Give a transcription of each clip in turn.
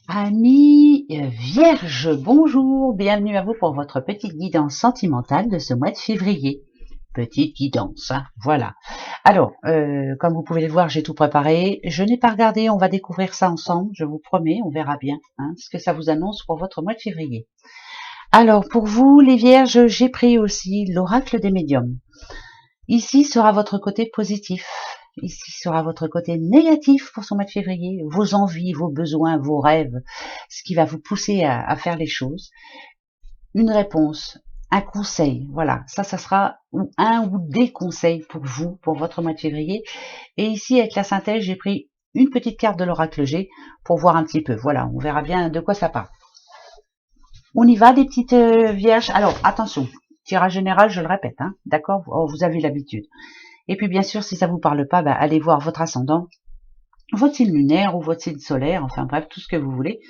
Amis vierges, bonjour, bienvenue à vous pour votre petite guidance sentimentale de ce mois de février. Petite guidance, hein, voilà. Alors, comme vous pouvez le voir, j'ai tout préparé. Je n'ai pas regardé, on va découvrir ça ensemble, je vous promets, on verra bien ce que ça vous annonce pour votre mois de février. Alors, pour vous, les vierges, j'ai pris aussi l'oracle des médiums. Ici sera votre côté positif. Ici sera votre côté négatif pour ce mois de février, vos envies, vos besoins, vos rêves, ce qui va vous pousser à faire les choses. Une réponse, un conseil, voilà, ça sera un ou des conseils pour vous, pour votre mois de février. Et ici, avec la synthèse, j'ai pris une petite carte de l'oracle G pour voir un petit peu. Voilà, on verra bien de quoi ça parle. On y va, les petites vierges. Alors, attention, tirage général, je le répète, d'accord, vous avez l'habitude. Et puis bien sûr, si ça vous parle pas, allez voir votre ascendant, votre signe lunaire ou votre signe solaire, enfin bref, tout ce que vous voulez.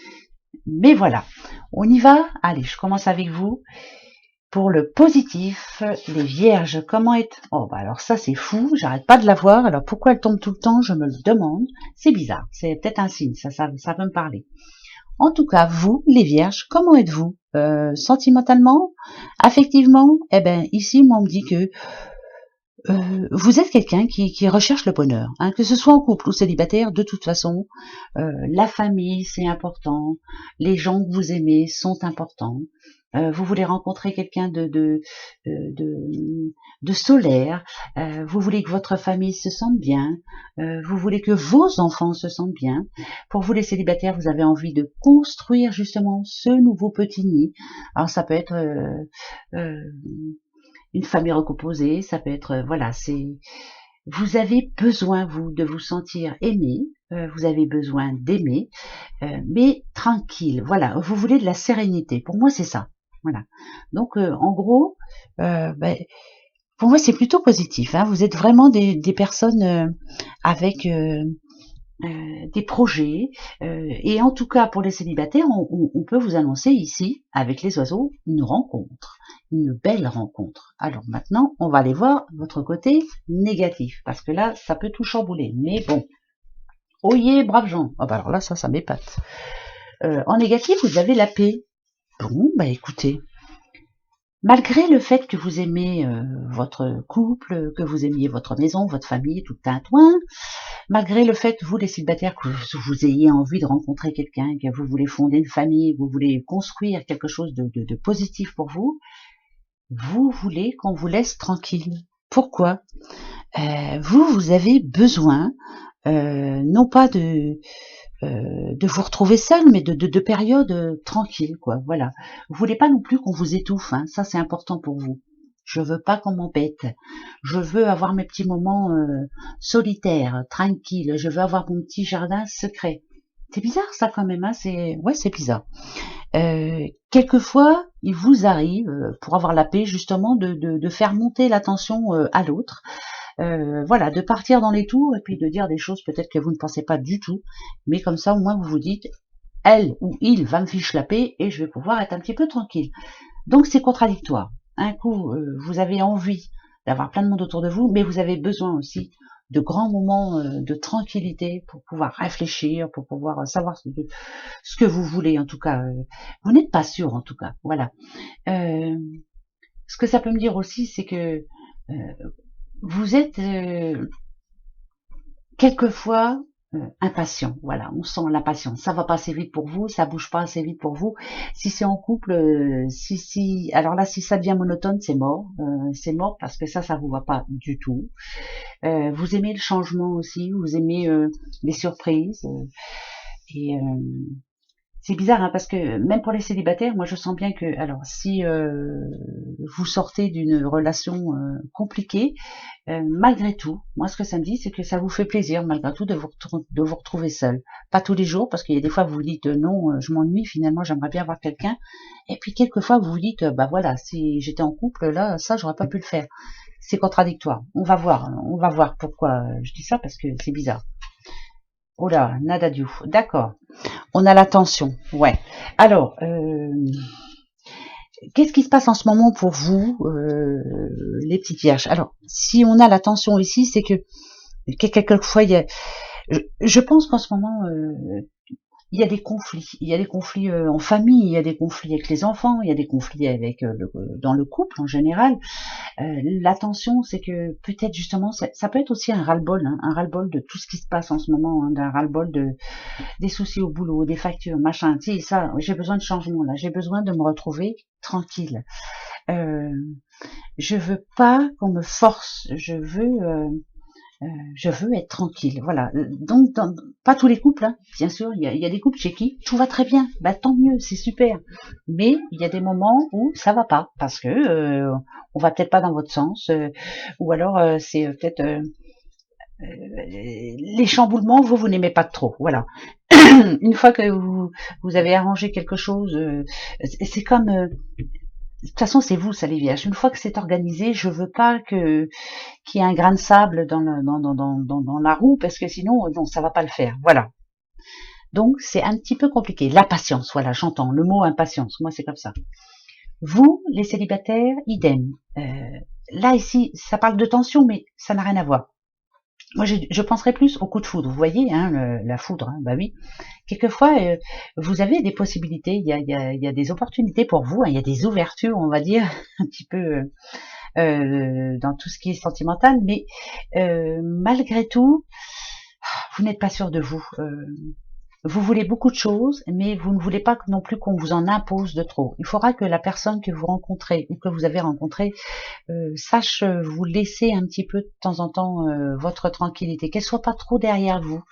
Mais voilà, on y va. Allez, je commence avec vous. Pour le positif, les vierges, comment est... Oh, alors ça c'est fou, j'arrête pas de la voir. Alors pourquoi elle tombe tout le temps, je me le demande. C'est bizarre, c'est peut-être un signe, ça peut me parler. En tout cas, vous, les vierges, comment êtes-vous sentimentalement, affectivement? Eh ben ici, moi on me dit que vous êtes quelqu'un qui recherche le bonheur, que ce soit en couple ou célibataire, de toute façon, la famille c'est important, les gens que vous aimez sont importants, vous voulez rencontrer quelqu'un de solaire, vous voulez que votre famille se sente bien, vous voulez que vos enfants se sentent bien. Pour vous les célibataires, vous avez envie de construire justement ce nouveau petit nid. Alors ça peut être une famille recomposée, ça peut être, voilà, vous avez besoin, vous, de vous sentir aimé, vous avez besoin d'aimer, mais tranquille, voilà, vous voulez de la sérénité, pour moi c'est ça, voilà. Donc, en gros, pour moi c'est plutôt positif, vous êtes vraiment des personnes avec des projets, et en tout cas pour les célibataires, on peut vous annoncer ici, avec les oiseaux, une rencontre, une belle rencontre. Alors maintenant, on va aller voir votre côté négatif, parce que là, ça peut tout chambouler, mais bon. Oyez, braves gens. Ah bah alors là, ça m'épate. En négatif, vous avez la paix. Bon, écoutez, malgré le fait que vous aimez votre couple, que vous aimiez votre maison, votre famille, tout un tintouin, malgré le fait, vous les célibataires, que vous ayez envie de rencontrer quelqu'un, que vous voulez fonder une famille, vous voulez construire quelque chose de positif pour vous, vous voulez qu'on vous laisse tranquille. Pourquoi? Vous avez besoin, non pas de vous retrouver seul, mais de périodes tranquilles, quoi. Voilà. Vous voulez pas non plus qu'on vous étouffe, ça c'est important pour vous. Je veux pas qu'on m'embête. Je veux avoir mes petits moments solitaires, tranquilles. Je veux avoir mon petit jardin secret. C'est bizarre ça quand même, c'est bizarre. Quelquefois, il vous arrive, pour avoir la paix justement, de faire monter l'attention à l'autre. Voilà, de partir dans les tours et puis de dire des choses peut-être que vous ne pensez pas du tout, mais comme ça au moins vous vous dites, elle ou il va me fiche la paix et je vais pouvoir être un petit peu tranquille. Donc c'est contradictoire. Un coup, vous avez envie d'avoir plein de monde autour de vous, mais vous avez besoin aussi de grands moments de tranquillité pour pouvoir réfléchir, pour pouvoir savoir ce que vous voulez en tout cas. Vous n'êtes pas sûr en tout cas, voilà. Ce que ça peut me dire aussi, c'est que vous êtes quelquefois impatient, voilà, on sent l'impatience. Ça va pas assez vite pour vous, ça bouge pas assez vite pour vous. Si c'est en couple, alors là, si ça devient monotone, c'est mort parce que ça vous va pas du tout. Vous aimez le changement aussi, vous aimez les surprises, et c'est bizarre parce que même pour les célibataires, moi je sens bien que, alors si vous sortez d'une relation compliquée, malgré tout, moi ce que ça me dit, c'est que ça vous fait plaisir malgré tout de vous retrouver seul. Pas tous les jours, parce qu'il y a des fois vous vous dites non, je m'ennuie, finalement j'aimerais bien avoir quelqu'un. Et puis quelquefois vous vous dites, voilà, si j'étais en couple, là, ça j'aurais pas pu le faire. C'est contradictoire. On va voir pourquoi je dis ça, parce que c'est bizarre. Oh là, nada du. D'accord. On a la tension, ouais. Alors, qu'est-ce qui se passe en ce moment pour vous, les petites vierges? Alors, si on a la tension ici, c'est que quelquefois, je pense qu'en ce moment, il y a des conflits. Il y a des conflits en famille, il y a des conflits avec les enfants, il y a des conflits avec dans le couple en général. L'attention, c'est que peut-être justement, ça peut être aussi un ras-le-bol, hein, un ras-le-bol de tout ce qui se passe en ce moment, hein, d'un ras-le-bol des soucis au boulot, des factures, machin. Tu sais, ça, j'ai besoin de changement là, j'ai besoin de me retrouver tranquille. Je veux pas qu'on me force, je veux être tranquille, voilà. Donc, pas tous les couples, hein, bien sûr, il y a des couples chez qui tout va très bien, bah tant mieux, c'est super. Mais il y a des moments où ça va pas, parce que on va peut-être pas dans votre sens, ou alors c'est peut-être les chamboulements, vous n'aimez pas trop, voilà. Une fois que vous avez arrangé quelque chose, c'est comme de toute façon, c'est vous, ça les vierges. Une fois que c'est organisé, je veux pas qu'il y ait un grain de sable dans la roue, parce que sinon, non, ça va pas le faire. Voilà. Donc, c'est un petit peu compliqué. La patience, voilà, j'entends le mot impatience. Moi, c'est comme ça. Vous, les célibataires, idem. Là, ici, ça parle de tension, mais ça n'a rien à voir. Moi, je penserais plus au coup de foudre. Vous voyez, hein, la foudre, hein, bah oui. Quelquefois, vous avez des possibilités, il y a des opportunités pour vous, hein, il y a des ouvertures, on va dire, un petit peu dans tout ce qui est sentimental, mais malgré tout, vous n'êtes pas sûr de vous. Vous voulez beaucoup de choses, mais vous ne voulez pas non plus qu'on vous en impose de trop. Il faudra que la personne que vous rencontrez ou que vous avez rencontrée sache vous laisser un petit peu de temps en temps votre tranquillité, qu'elle soit pas trop derrière vous,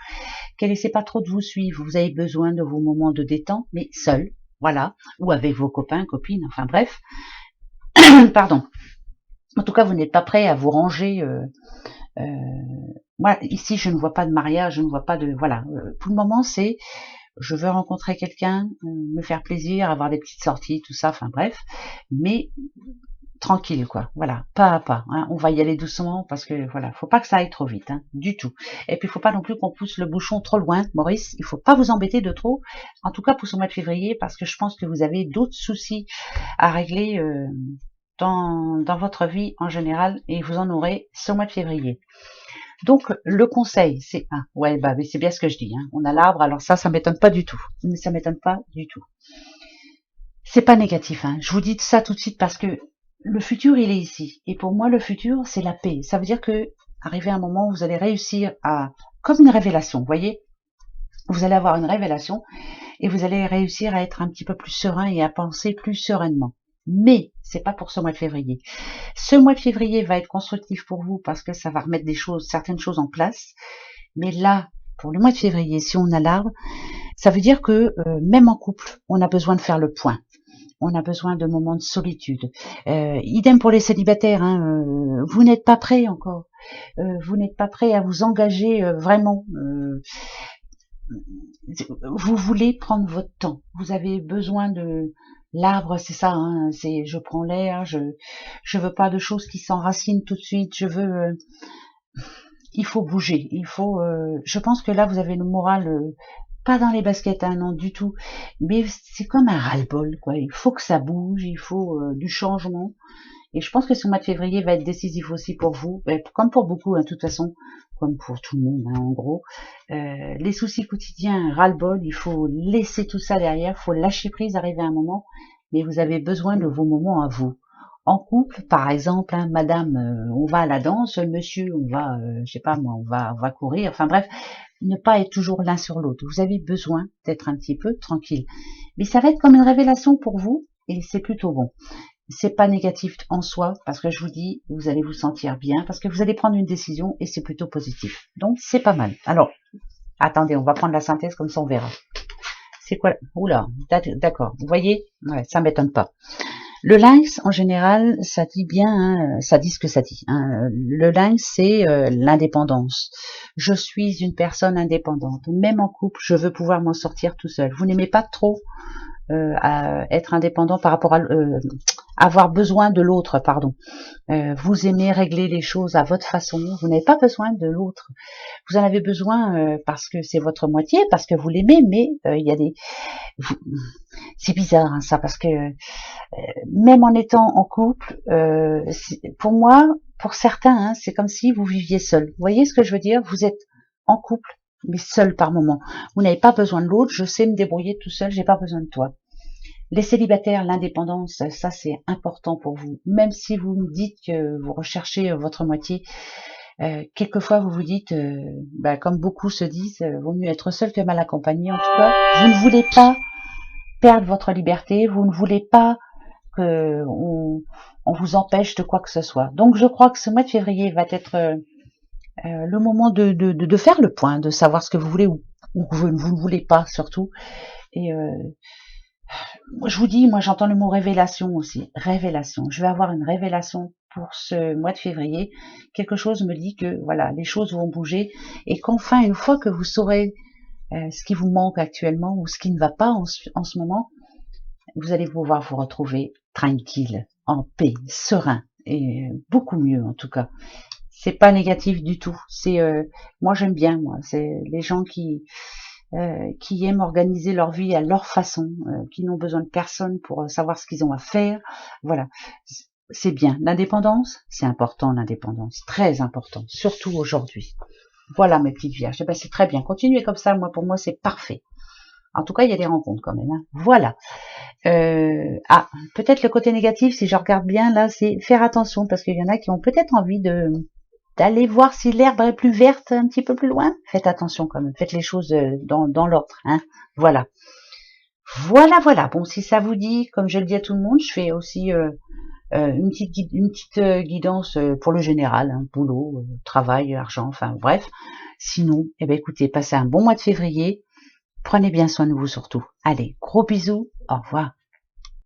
qu'elle essaie pas trop de vous suivre. Vous avez besoin de vos moments de détente, mais seul, voilà, ou avec vos copains, copines, enfin bref. Pardon. En tout cas, vous n'êtes pas prêt à vous ranger. Moi, ici, je ne vois pas de mariage, je ne vois pas de... Voilà, pour le moment, c'est... Je veux rencontrer quelqu'un, me faire plaisir, avoir des petites sorties, tout ça, enfin bref. Mais tranquille, quoi. Voilà, pas à pas. Hein. On va y aller doucement parce que voilà, faut pas que ça aille trop vite, hein, du tout. Et puis il faut pas non plus qu'on pousse le bouchon trop loin, Maurice. Il faut pas vous embêter de trop. En tout cas pour ce mois de février, parce que je pense que vous avez d'autres soucis à régler dans votre vie en général, et vous en aurez ce mois de février. Donc le conseil, c'est ouais, bah c'est bien ce que je dis. Hein. On a l'arbre, alors ça m'étonne pas du tout. Mais ça m'étonne pas du tout. C'est pas négatif. Hein. Je vous dis ça tout de suite parce que le futur, il est ici. Et pour moi, le futur, c'est la paix. Ça veut dire que, arrivé à un moment où vous allez réussir à, comme une révélation, vous voyez, vous allez avoir une révélation et vous allez réussir à être un petit peu plus serein et à penser plus sereinement. Mais c'est pas pour ce mois de février. Ce mois de février va être constructif pour vous parce que ça va remettre certaines choses en place. Mais là, pour le mois de février, si on a l'arbre, ça veut dire que même en couple, on a besoin de faire le point. On a besoin de moments de solitude. Idem pour les célibataires, hein, vous n'êtes pas prêts encore. Vous n'êtes pas prêts à vous engager vraiment. Vous voulez prendre votre temps. Vous avez besoin de... L'arbre, c'est ça, hein, c'est je prends l'air, je veux pas de choses qui s'enracinent tout de suite, je veux... il faut bouger, il faut... je pense que là, vous avez le moral... pas dans les baskets, hein, non du tout, mais c'est comme un ras-le-bol, quoi. Il faut que ça bouge, il faut du changement. Et je pense que ce mois de février va être décisif aussi pour vous, comme pour beaucoup, hein, de toute façon, comme pour tout le monde, hein, en gros. Les soucis quotidiens, ras-le-bol, il faut laisser tout ça derrière, il faut lâcher prise, arriver à un moment, mais vous avez besoin de vos moments à vous. En couple, par exemple, hein, madame, on va à la danse, monsieur, on va, je sais pas moi, on va courir, enfin bref, ne pas être toujours l'un sur l'autre. Vous avez besoin d'être un petit peu tranquille. Mais ça va être comme une révélation pour vous, et c'est plutôt bon. C'est pas négatif en soi, parce que je vous dis, vous allez vous sentir bien, parce que vous allez prendre une décision, et c'est plutôt positif. Donc, c'est pas mal. Alors, attendez, on va prendre la synthèse, comme ça on verra. C'est quoi? Oula, d'accord. Vous voyez? Ouais, ça m'étonne pas. Le lynx, en général, ça dit bien, hein, ça dit ce que ça dit. Hein. Le lynx, c'est l'indépendance. Je suis une personne indépendante. Même en couple, je veux pouvoir m'en sortir tout seul. Vous n'aimez pas trop à être indépendant par rapport à avoir besoin de l'autre, pardon. Vous aimez régler les choses à votre façon. Vous n'avez pas besoin de l'autre. Vous en avez besoin parce que c'est votre moitié, parce que vous l'aimez, mais il y a des... C'est bizarre hein, ça, parce que même en étant en couple, pour moi, pour certains, hein, c'est comme si vous viviez seul. Vous voyez ce que je veux dire? Vous êtes en couple, mais seul par moment. Vous n'avez pas besoin de l'autre, je sais me débrouiller tout seul, j'ai pas besoin de toi. Les célibataires, l'indépendance, ça c'est important pour vous. Même si vous me dites que vous recherchez votre moitié, quelquefois vous vous dites, comme beaucoup se disent, vaut mieux être seul que mal accompagné. En tout cas, vous ne voulez pas perdre votre liberté, vous ne voulez pas que on vous empêche de quoi que ce soit. Donc je crois que ce mois de février va être le moment de faire le point, de savoir ce que vous voulez ou vous ne voulez pas surtout. Et je vous dis, moi j'entends le mot révélation aussi. Révélation. Je vais avoir une révélation pour ce mois de février. Quelque chose me dit que voilà, les choses vont bouger et qu'enfin, une fois que vous saurez ce qui vous manque actuellement ou ce qui ne va pas en ce moment, vous allez pouvoir vous retrouver tranquille, en paix, serein et beaucoup mieux en tout cas. C'est pas négatif du tout. C'est moi j'aime bien moi. C'est les gens qui aiment organiser leur vie à leur façon, qui n'ont besoin de personne pour savoir ce qu'ils ont à faire. Voilà, c'est bien. L'indépendance, c'est important, l'indépendance, très important, surtout aujourd'hui. Voilà mes petites vierges. Eh ben, c'est très bien. Continuez comme ça. Moi, pour moi, c'est parfait. En tout cas, il y a des rencontres quand même. Hein. Voilà. Peut-être le côté négatif, si je regarde bien là, c'est faire attention parce qu'il y en a qui ont peut-être envie d'aller voir si l'herbe est plus verte un petit peu plus loin. Faites attention quand même. Faites les choses dans l'ordre. Hein. Voilà. Voilà. Bon, si ça vous dit, comme je le dis à tout le monde, je fais aussi une petite guidance pour le général, hein, boulot, travail, argent, enfin bref. Sinon, eh ben écoutez, passez un bon mois de février. Prenez bien soin de vous surtout. Allez, gros bisous. Au revoir.